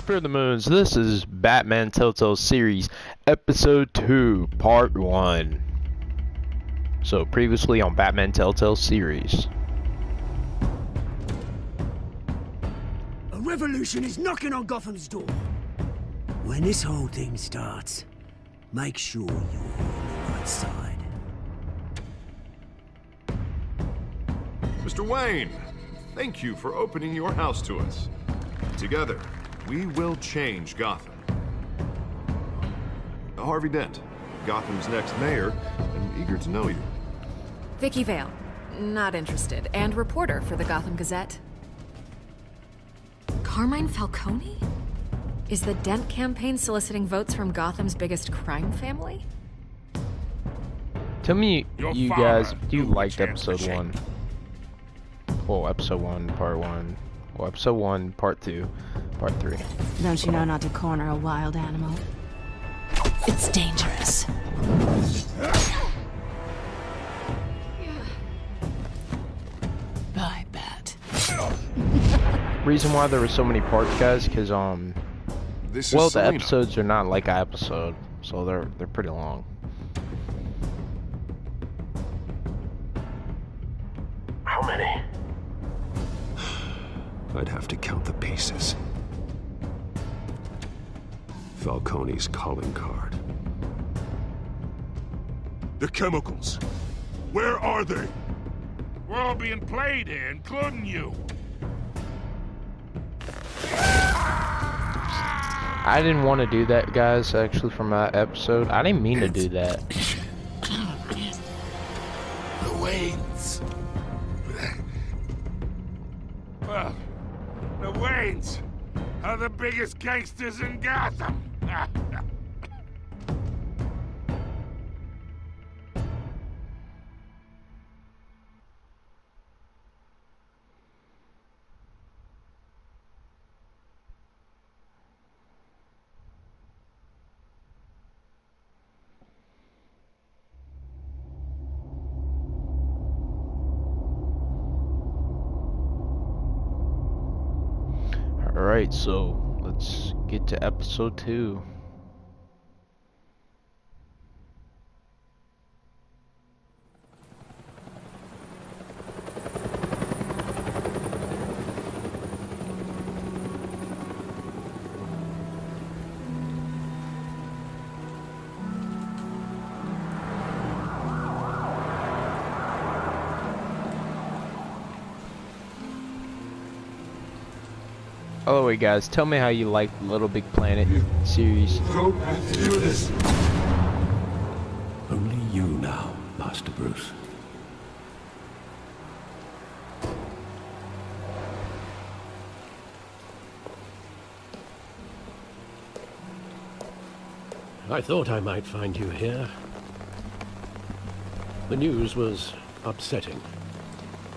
Spirit of the Moons, this is Batman Telltale series, Episode 2, Part 1. So, previously on Batman Telltale series. A revolution is knocking on Gotham's door. When this whole thing starts, make sure you're on the right side. Mr. Wayne, thank you for opening your house to us. Together, we will change Gotham. Harvey Dent, Gotham's next mayor, and eager to know you. Vicky Vale, not interested, and reporter for the Gotham Gazette. Carmine Falcone? Is the Dent campaign soliciting votes from Gotham's biggest crime family? Tell me, you guys, do you liked Episode 1? Well, Episode 1, Part 1. Well, Episode 1, Part 2, Part 3. Don't you know not to corner a wild animal? It's dangerous. Bye, Bat. Reason why there were so many parts, guys, because well, the episodes are not like an episode, so they're pretty long. How many? I'd have to count the pieces. Falcone's calling card. The chemicals. Where are they? We're all being played here, including you. I didn't want to do that, guys, actually, from that episode. I didn't mean to do that. The Waynes. Well, the Waynes are the biggest gangsters in Gotham. Alright, so let's get to Episode 2. By the way, guys, tell me how you like Little Big Planet series. Don't have to do this. Only you now, Master Bruce. I thought I might find you here. The news was upsetting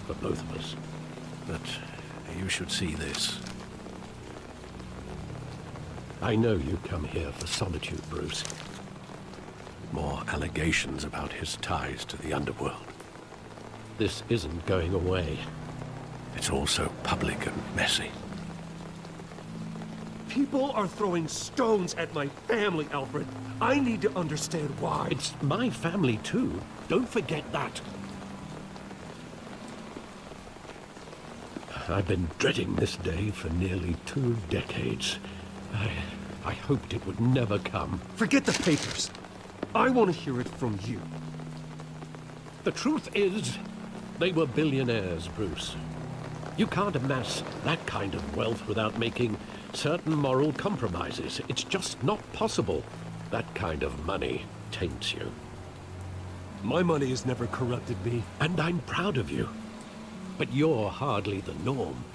for both of us. But you should see this. I know you come here for solitude, Bruce. More allegations about his ties to the underworld. This isn't going away. It's all so public and messy. People are throwing stones at my family, Alfred. I need to understand why. It's my family, too. Don't forget that. I've been dreading this day for nearly 2 decades. I hoped it would never come. Forget the papers. I want to hear it from you. The truth is, they were billionaires, Bruce. You can't amass that kind of wealth without making certain moral compromises. It's just not possible. That kind of money taints you. My money has never corrupted me. And I'm proud of you. But you're hardly the norm.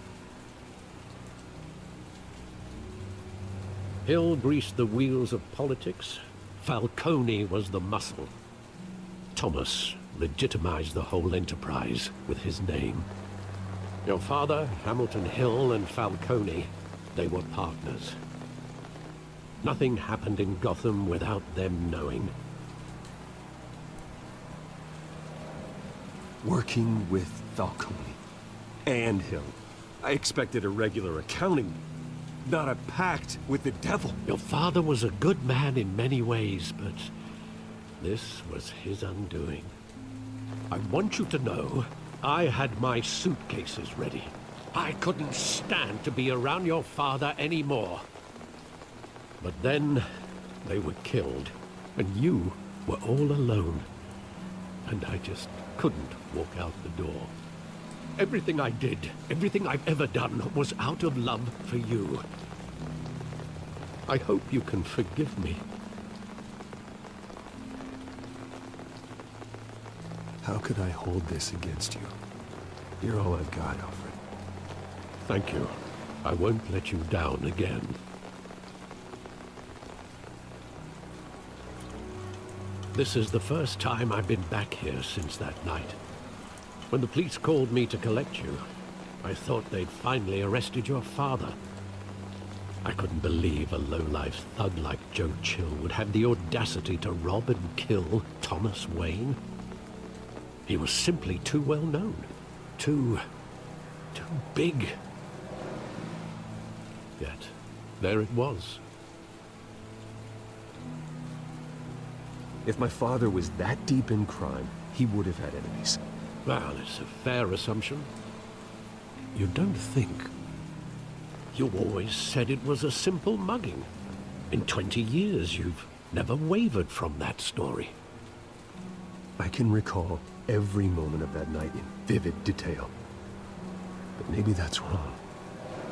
Hill greased the wheels of politics. Falcone was the muscle. Thomas legitimized the whole enterprise with his name. Your father, Hamilton Hill, and Falcone, they were partners. Nothing happened in Gotham without them knowing. working with Falcone and him. I expected a regular accounting, not a pact with the devil. Your father was a good man in many ways, but this was his undoing. I want you to know, I had my suitcases ready. I couldn't stand to be around your father anymore. But then, they were killed, and you were all alone. And I just couldn't walk out the door. Everything I did, everything I've ever done, was out of love for you. I hope you can forgive me. How could I hold this against you? You're all I've got, Alfred. Thank you. I won't let you down again. This is the first time I've been back here since that night. When the police called me to collect you, I thought they'd finally arrested your father. I couldn't believe a low-life thug like Joe Chill would have the audacity to rob and kill Thomas Wayne. He was simply too well known. Too big. Yet, there it was. If my father was that deep in crime, he would have had enemies. Well, it's a fair assumption. You don't think. You always said it was a simple mugging. In 20 years, you've never wavered from that story. I can recall every moment of that night in vivid detail. But maybe that's wrong.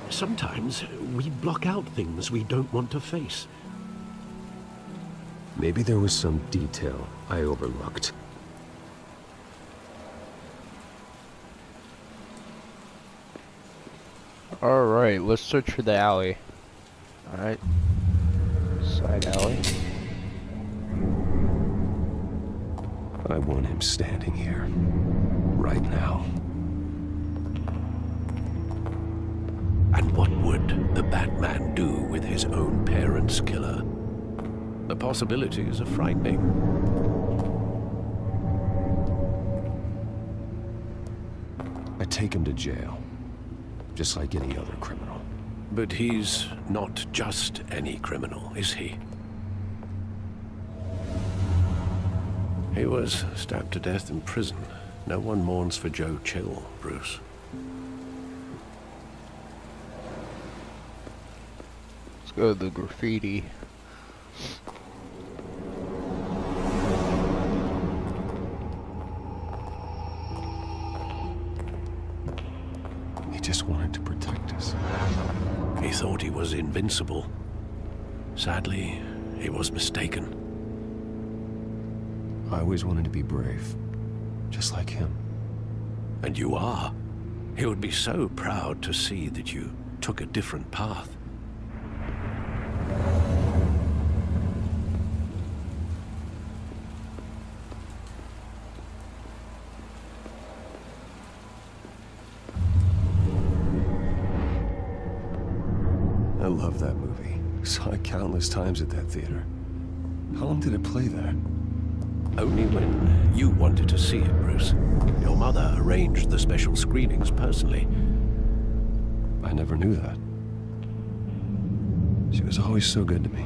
Sometimes we block out things we don't want to face. Maybe there was some detail I overlooked. Alright, let's search for the alley. Alright. Side alley. I want him standing here. Right now. And what would the Batman do with his own parents' killer? The possibilities are frightening. I take him to jail. Just like any other criminal. But he's not just any criminal, is he? He was stabbed to death in prison. No one mourns for Joe Chill, Bruce. Let's go to the graffiti. He just wanted to protect us. He thought he was invincible. Sadly, he was mistaken. I always wanted to be brave. Just like him. And you are. He would be so proud to see that you took a different path. I love that movie. Saw it countless times at that theater. How long did it play there? Only when you wanted to see it, Bruce. Your mother arranged the special screenings personally. I never knew that. She was always so good to me.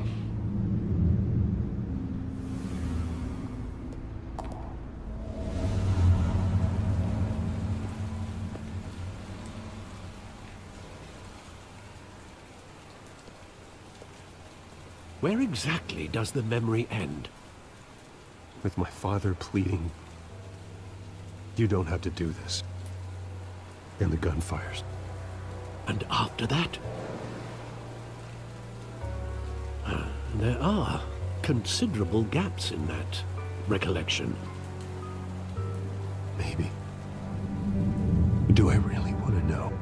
Where exactly does the memory end? With my father pleading, "You don't have to do this." And the gun fires. And after that? There are considerable gaps in that recollection. Maybe. Do I really want to know?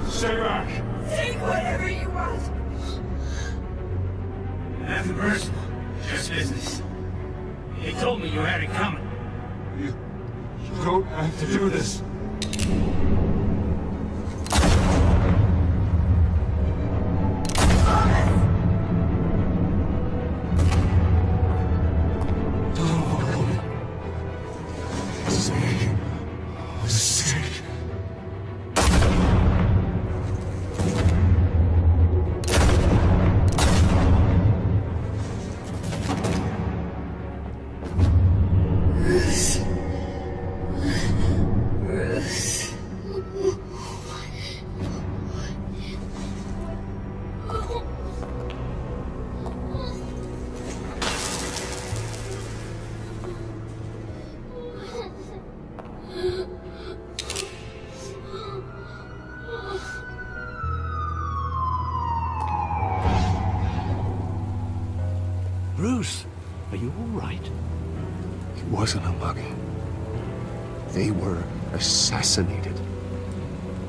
Stay back! Take whatever you want. Nothing personal. Just business. He told me you had it coming. You don't have to do this. Bruce, are you all right? It wasn't a mugging. They were assassinated.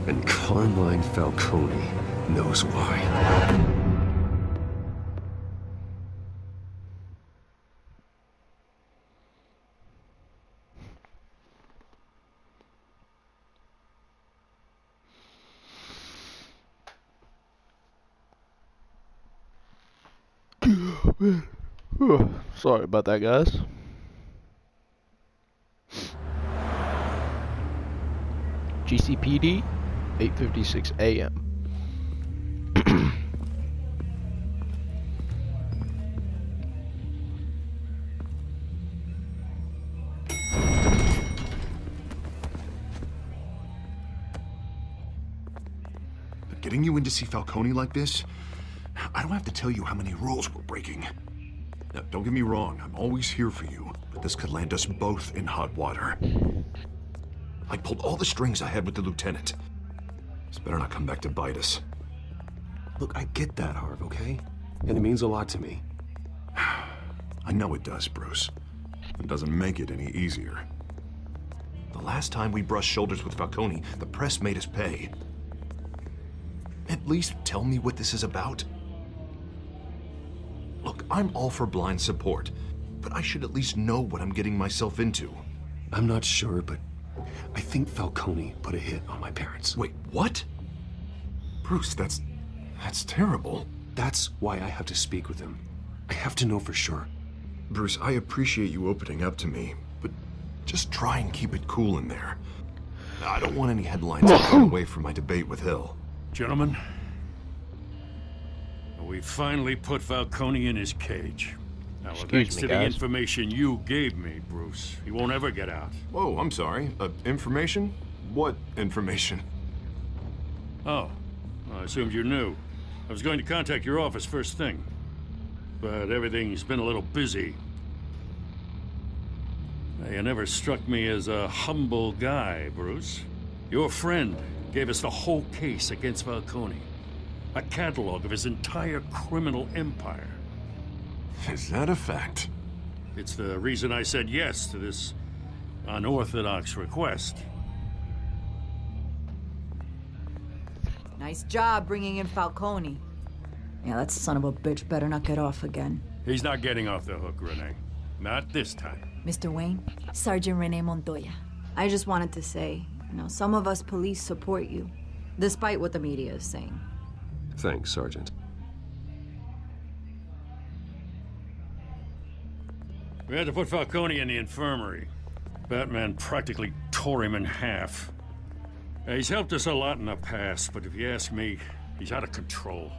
And Carmine Falcone knows why. Sorry about that, guys. GCPD, 8:56 a.m. But getting you in to see Falcone like this, I don't have to tell you how many rules we're breaking. Now, don't get me wrong, I'm always here for you, but this could land us both in hot water. I pulled all the strings I had with the lieutenant. This better not come back to bite us. Look, I get that, Harv, okay? And it means a lot to me. I know it does, Bruce. It doesn't make it any easier. The last time we brushed shoulders with Falcone, the press made us pay. At least tell me what this is about. Look, I'm all for blind support, but I should at least know what I'm getting myself into. I'm not sure, but I think Falcone put a hit on my parents. Wait, what? Bruce, that's terrible. That's why I have to speak with him. I have to know for sure. Bruce, I appreciate you opening up to me, but just try and keep it cool in there. I don't want any headlines taken away from my debate with Hill. Gentlemen, we finally put Falcone in his cage. Now, thanks to the information you gave me, Bruce, he won't ever get out. Whoa, I'm sorry. Information? What information? Oh, I assumed you knew. I was going to contact your office first thing, but everything's been a little busy. You never struck me as a humble guy, Bruce. Your friend gave us the whole case against Falcone. A catalog of his entire criminal empire. Is that a fact? It's the reason I said yes to this unorthodox request. Nice job bringing in Falcone. Yeah, that son of a bitch better not get off again. He's not getting off the hook, Renee. Not this time. Mr. Wayne, Sergeant Renee Montoya. I just wanted to say, some of us police support you, despite what the media is saying. Thanks, Sergeant. We had to put Falcone in the infirmary. Batman practically tore him in half. He's helped us a lot in the past, but if you ask me, he's out of control.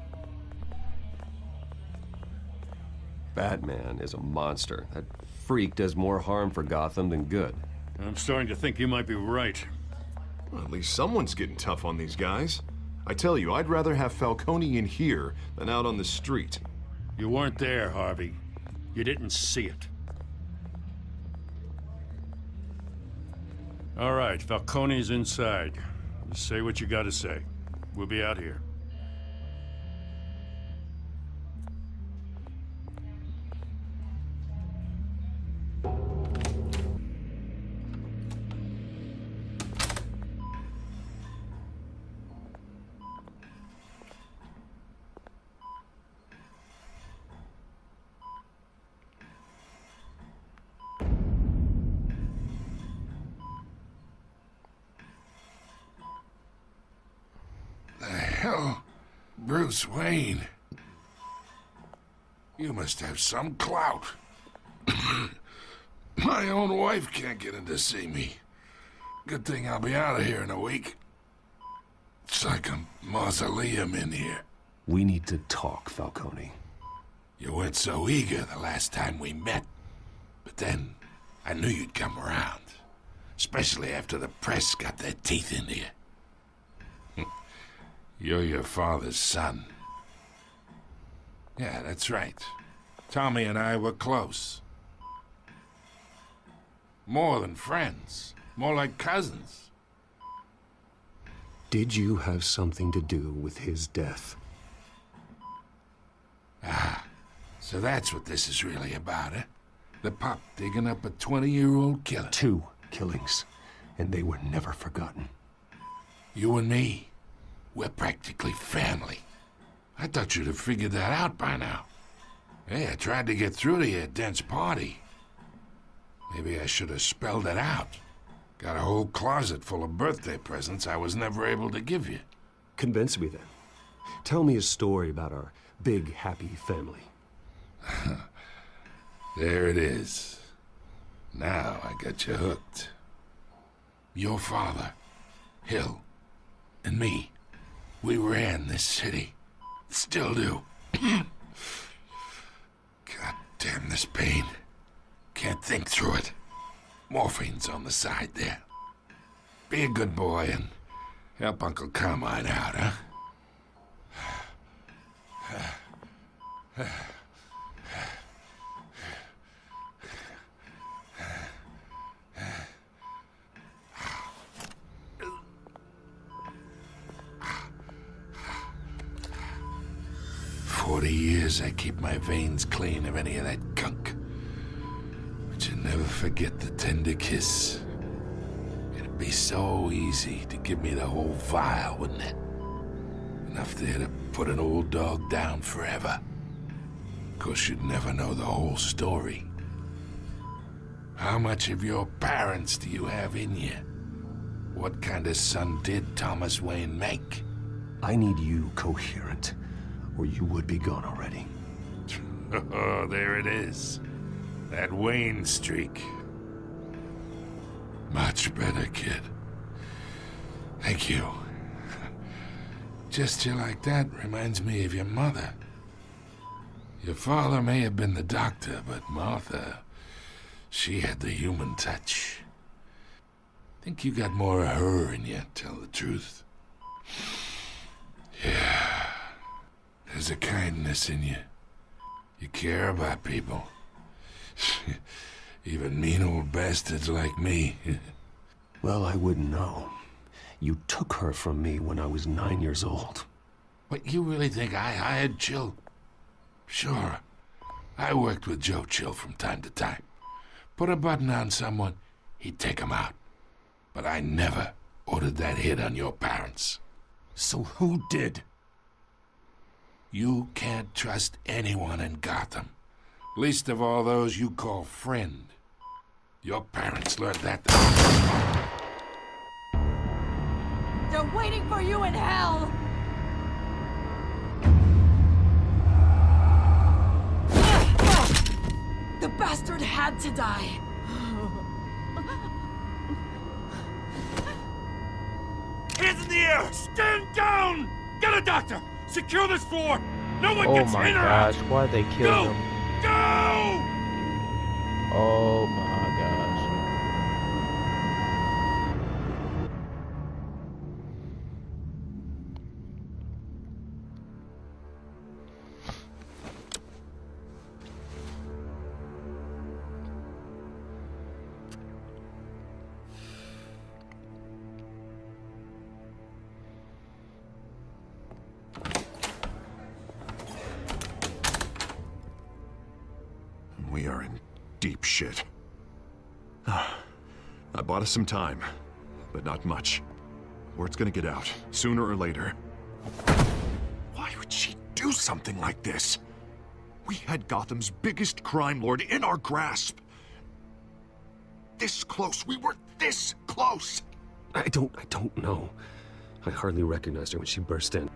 Batman is a monster. That freak does more harm for Gotham than good. I'm starting to think you might be right. Well, at least someone's getting tough on these guys. I tell you, I'd rather have Falcone in here than out on the street. You weren't there, Harvey. You didn't see it. All right, Falcone's inside. Just say what you gotta say. We'll be out here. Bruce Wayne. You must have some clout. My own wife can't get in to see me. Good thing I'll be out of here in a week. It's like a mausoleum in here. We need to talk, Falcone. You weren't so eager the last time we met. But then, I knew you'd come around. Especially after the press got their teeth into you. You're your father's son. Yeah, that's right. Tommy and I were close. More than friends. More like cousins. Did you have something to do with his death? Ah, so that's what this is really about, eh? The pup digging up a 20-year-old killer. 2 killings, and they were never forgotten. You and me, we're practically family. I thought you'd have figured that out by now. Hey, I tried to get through to your dense party. Maybe I should have spelled it out. Got a whole closet full of birthday presents I was never able to give you. Convince me then. Tell me a story about our big, happy family. There it is. Now I got you hooked. Your father, Hill, and me, we ran this city. Still do. God damn this pain. Can't think through it. Morphine's on the side there. Be a good boy and help Uncle Carmine out, huh? 40 years I keep my veins clean of any of that gunk. But you never forget the tender kiss. It'd be so easy to give me the whole vial, wouldn't it? Enough there to put an old dog down forever. Of course, you'd never know the whole story. How much of your parents do you have in you? What kind of son did Thomas Wayne make? I need you coherent, or you would be gone already. Oh, there it is. That Wayne streak. Much better, kid. Thank you. Gesture like that reminds me of your mother. Your father may have been the doctor, but Martha, she had the human touch. Think you got more of her in you, tell the truth. Yeah. There's a kindness in you. You care about people. Even mean old bastards like me. Well, I wouldn't know. You took her from me when I was 9 years old. What, you really think I hired Chill? Sure. I worked with Joe Chill from time to time. Put a button on someone, he'd take him out. But I never ordered that hit on your parents. So who did? You can't trust anyone in Gotham. Least of all those you call friend. Your parents learned that. They're waiting for you in hell! The bastard had to die. Hands in the air! Stand down! Get a doctor! Secure this floor! No one gets in or out! Oh my gosh, why'd they kill him? Go! Oh my gosh. We are in deep shit. I bought us some time, but not much. Word's gonna get out, sooner or later. Why would she do something like this? We had Gotham's biggest crime lord in our grasp. This close, we were this close! I don't know. I hardly recognized her when she burst in.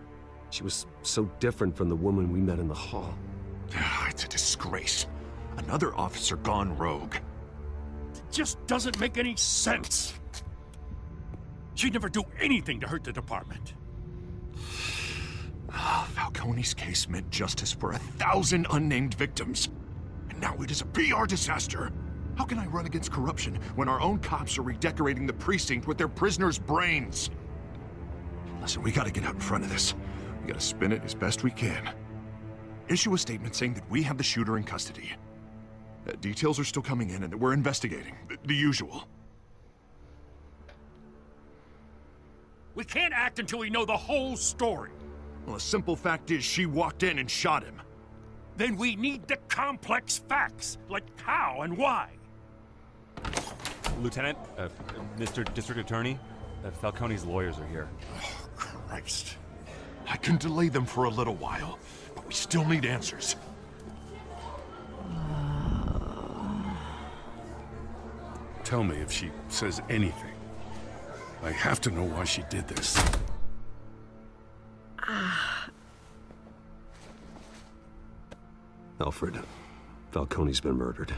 She was so different from the woman we met in the hall. It's a disgrace. Another officer gone rogue. It just doesn't make any sense. She'd never do anything to hurt the department. Falcone's case meant justice for 1,000 unnamed victims. And now it is a PR disaster. How can I run against corruption when our own cops are redecorating the precinct with their prisoners' brains? Listen, we gotta get out in front of this. We gotta spin it as best we can. Issue a statement saying that we have the shooter in custody. Details are still coming in and that we're investigating. The usual. We can't act until we know the whole story. Well, the simple fact is she walked in and shot him. Then we need the complex facts, like how and why. Lieutenant, Mr. District Attorney, Falcone's lawyers are here. Oh, Christ. I can delay them for a little while, but we still need answers. Tell me if she says anything. I have to know why she did this. Alfred, Falcone's been murdered.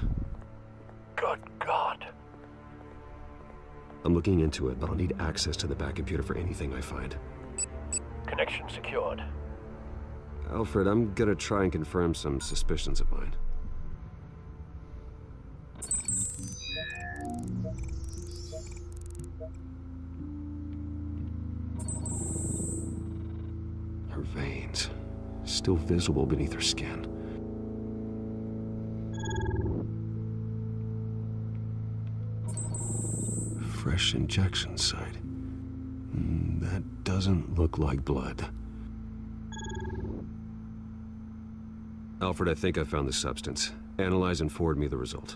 Good God. I'm looking into it, but I'll need access to the back computer for anything I find. Connection secured. Alfred, I'm gonna try and confirm some suspicions of mine. Her veins, still visible beneath her skin. Fresh injection site. That doesn't look like blood. Alfred, I think I found the substance. Analyze and forward me the result.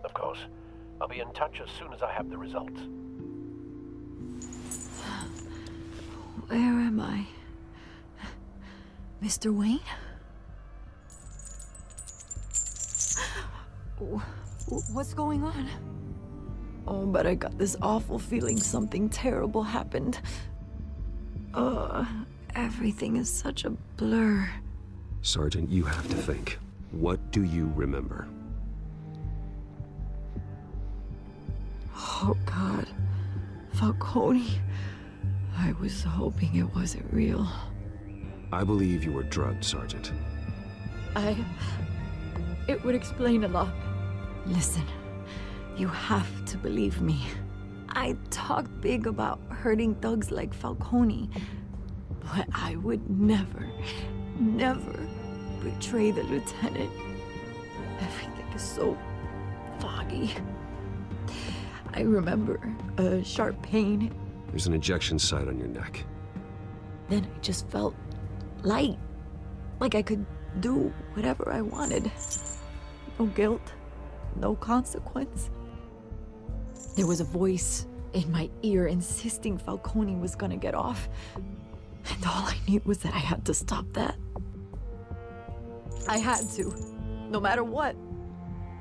Of course. I'll be in touch as soon as I have the results. Where am I? Mr. Wayne? What's going on? Oh, but I got this awful feeling something terrible happened. Everything is such a blur. Sergeant, you have to think. What do you remember? Oh, God. Falcone. I was hoping it wasn't real. I believe you were drugged, Sergeant. It would explain a lot. Listen, you have to believe me. I talk big about hurting thugs like Falcone, but I would never betray the lieutenant. Everything is so foggy. I remember a sharp pain. There's an injection site on your neck. Then I just felt light, like I could do whatever I wanted. No guilt, no consequence. There was a voice in my ear insisting Falcone was gonna get off. And all I knew was that I had to stop that. I had to, no matter what.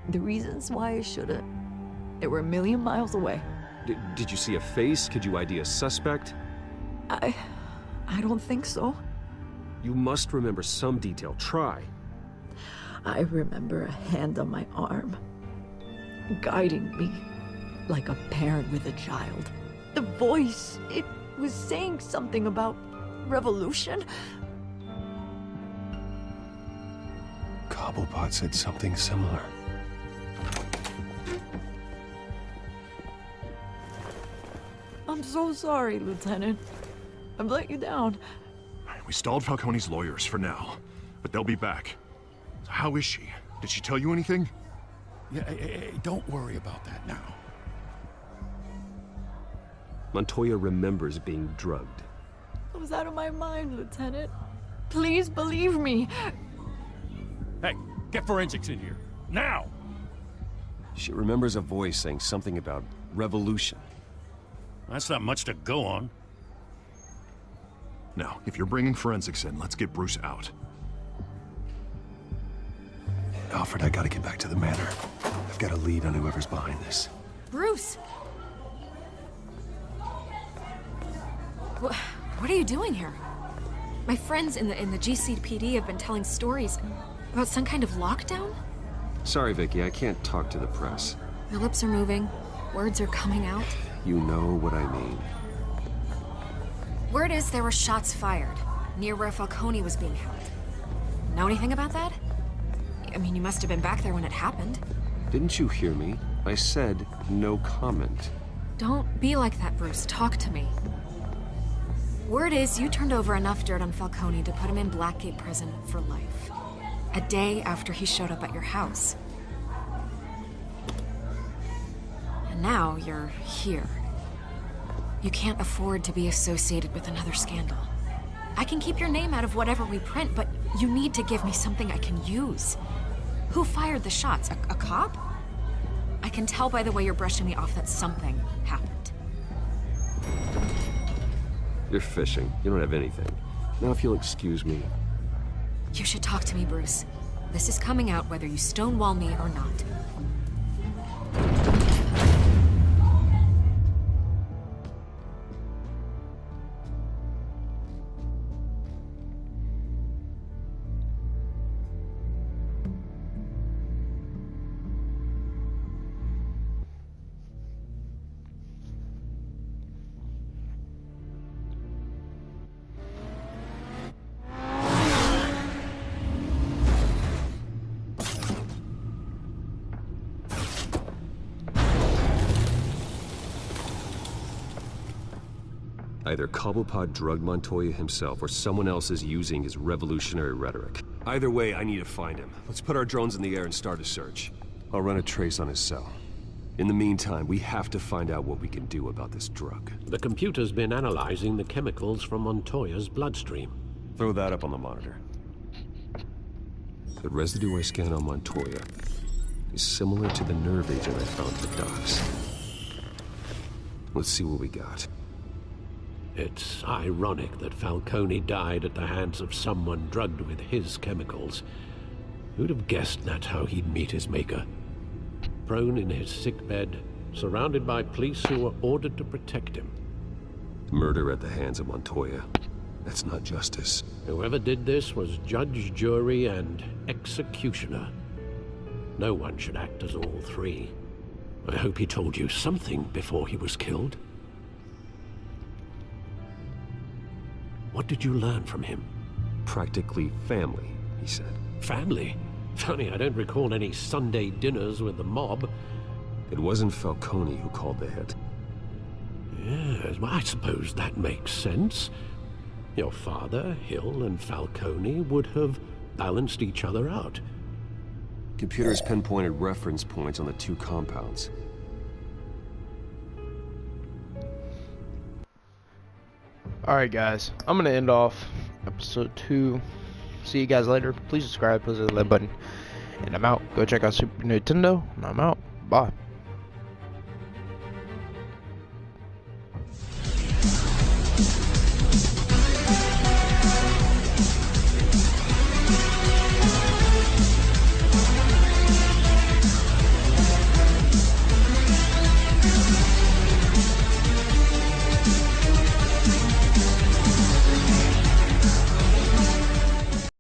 The reasons why I should've, they were a million miles away. Did you see a face? Could you ID a suspect? I don't think so. You must remember some detail. Try. I remember a hand on my arm, guiding me like a parent with a child. The voice, it was saying something about revolution. Cobblepot said something similar. I'm so sorry, Lieutenant. I've let you down. We stalled Falcone's lawyers for now, but they'll be back. How is she? Did she tell you anything? Yeah, hey, don't worry about that now. Montoya remembers being drugged. I was out of my mind, Lieutenant. Please believe me. Hey, get forensics in here. Now! She remembers a voice saying something about revolution. That's not much to go on. Now, if you're bringing forensics in, let's get Bruce out. Alfred, I gotta get back to the manor. I've got a lead on whoever's behind this. Bruce! What are you doing here? My friends in the GCPD have been telling stories about some kind of lockdown? Sorry, Vicky, I can't talk to the press. Your lips are moving. Words are coming out. You know what I mean. Word is there were shots fired near where Falcone was being held. Know anything about that? I mean, you must have been back there when it happened. Didn't you hear me? I said no comment. Don't be like that, Bruce. Talk to me. Word is you turned over enough dirt on Falcone to put him in Blackgate Prison for life. A day after he showed up at your house. And now you're here. You can't afford to be associated with another scandal. I can keep your name out of whatever we print, but you need to give me something I can use. Who fired the shots? A cop? I can tell by the way you're brushing me off that something happened. You're fishing. You don't have anything. Now if you'll excuse me. You should talk to me, Bruce. This is coming out whether you stonewall me or not. Either Cobblepot drugged Montoya himself or someone else is using his revolutionary rhetoric. Either way, I need to find him. Let's put our drones in the air and start a search. I'll run a trace on his cell. In the meantime, we have to find out what we can do about this drug. The computer's been analyzing the chemicals from Montoya's bloodstream. Throw that up on the monitor. The residue I scanned on Montoya is similar to the nerve agent I found at the docks. Let's see what we got. It's ironic that Falcone died at the hands of someone drugged with his chemicals. Who'd have guessed that's how he'd meet his maker? Prone in his sickbed, surrounded by police who were ordered to protect him. Murder at the hands of Montoya. That's not justice. Whoever did this was judge, jury, and executioner. No one should act as all three. I hope he told you something before he was killed. What did you learn from him? Practically family, he said. Family? Funny, I don't recall any Sunday dinners with the mob. It wasn't Falcone who called the hit. Yes, well, I suppose that makes sense. Your father, Hill, and Falcone would have balanced each other out. Computer's pinpointed reference points on the two compounds. Alright guys, I'm going to end off episode 2. See you guys later. Please subscribe, please hit the like button. And I'm out. Go check out Super Nintendo. And I'm out. Bye.